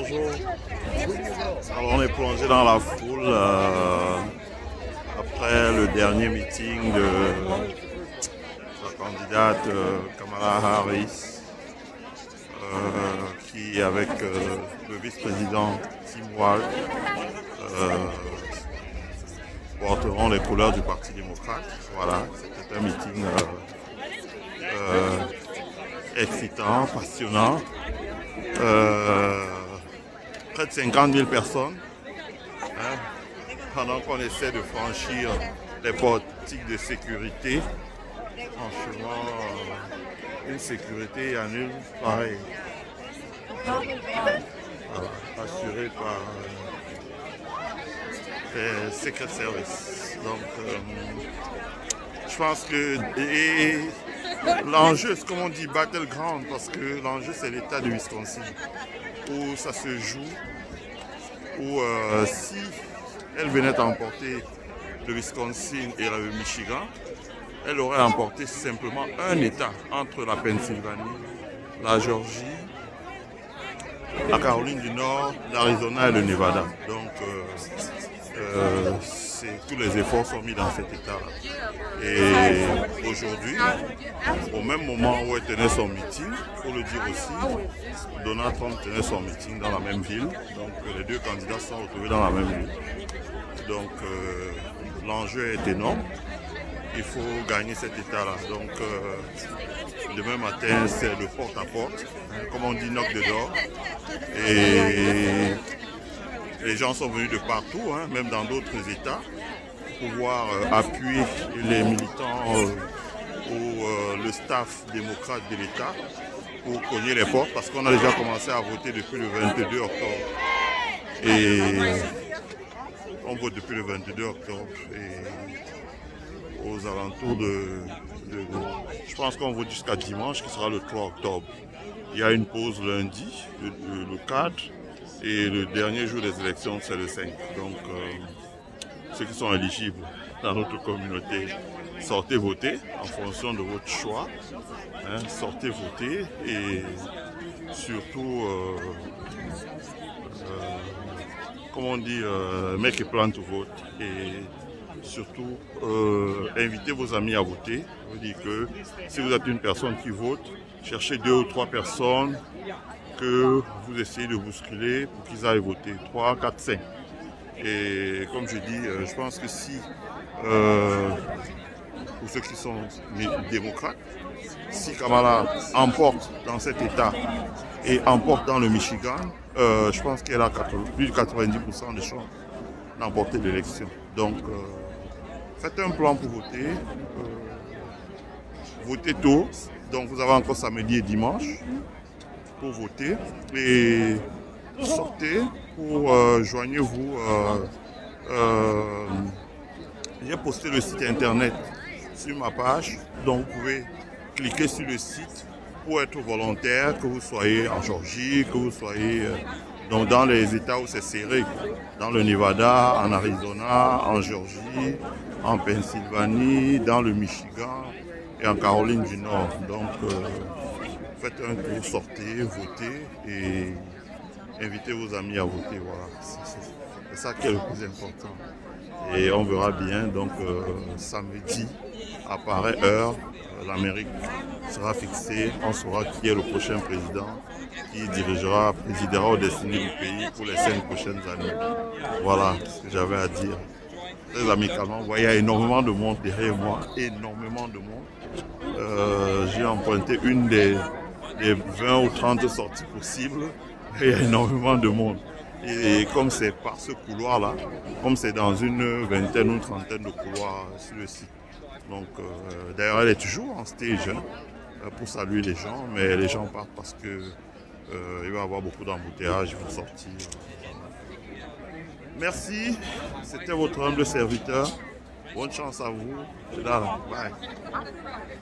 bonjour. Alors on est plongé dans la foule après le dernier meeting de la candidate Kamala Harris qui avec le vice-président Tim Walz porteront les couleurs du Parti démocrate. Voilà, c'était un meeting excitant, passionnant. Près de 50 000 personnes, hein, pendant qu'on essaie de franchir les portiques de sécurité. Franchement, une sécurité à nul pareil. Voilà, assurée par les Secret Service. Donc, je pense que l'enjeu, c'est comme on dit battleground, parce que l'enjeu c'est l'État de Wisconsin, où ça se joue, où si elle venait à emporter le Wisconsin et le Michigan, elle aurait emporté simplement un État entre la Pennsylvanie, la Géorgie, la Caroline du Nord, l'Arizona et le Nevada. Donc, tous les efforts sont mis dans cet état-là. Et aujourd'hui, au même moment où elle tenait son meeting, il faut le dire aussi, Donald Trump tenait son meeting dans la même ville. Donc les deux candidats se sont retrouvés dans la même ville. Donc l'enjeu est énorme. Il faut gagner cet état-là. Donc demain matin, c'est le porte-à-porte, comme on dit, knock the door. Et les gens sont venus de partout, hein, même dans d'autres États, pour pouvoir appuyer les militants ou le staff démocrate de l'État pour cogner les portes, parce qu'on a déjà commencé à voter depuis le 22 octobre. Et on vote depuis le 22 octobre. Et aux alentours je pense qu'on vote jusqu'à dimanche, qui sera le 3 octobre. Il y a une pause lundi, le 4. Et le dernier jour des élections, c'est le 5. Donc, ceux qui sont éligibles dans notre communauté, sortez voter en fonction de votre choix. Hein, sortez voter et surtout, comme on dit, make a plan to vote. Et surtout, invitez vos amis à voter. Je veux dire que si vous êtes une personne qui vote, cherchez 2 ou 3 personnes que vous essayez de bousculer pour qu'ils aillent voter. 3, 4, 5. Et comme je dis, je pense que si, pour ceux qui sont démocrates, si Kamala emporte dans cet État et emporte dans le Michigan, je pense qu'elle a plus de 90% de chances d'emporter l'élection. Donc, faites un plan pour voter. Votez tôt. Donc, vous avez encore samedi et dimanche pour voter, et sortez pour joignez-vous. J'ai posté le site internet sur ma page, donc vous pouvez cliquer sur le site pour être volontaire, que vous soyez en Géorgie, que vous soyez donc dans les États où c'est serré, dans le Nevada, en Arizona, en Géorgie, en Pennsylvanie, dans le Michigan et en Caroline du Nord. Donc faites un tour, sortez, votez et invitez vos amis à voter. Voilà, c'est ça qui est le plus important. Et on verra bien, donc samedi, à pareille heure, l'Amérique sera fixée, on saura qui est le prochain président qui présidera aux destinées du pays pour les 5 prochaines années. Voilà ce que j'avais à dire. Très amicalement, vous voyez, il y a énormément de monde derrière moi, énormément de monde. J'ai emprunté une des 20 ou 30 sorties possibles, et il y a énormément de monde. Et comme c'est par ce couloir-là, comme c'est dans une vingtaine ou une trentaine de couloirs sur le site. Donc, d'ailleurs, elle est toujours en stage pour saluer les gens, mais les gens partent parce que il va y avoir beaucoup d'embouteillages pour sortir. Merci, c'était votre humble serviteur. Bonne chance à vous. Bye.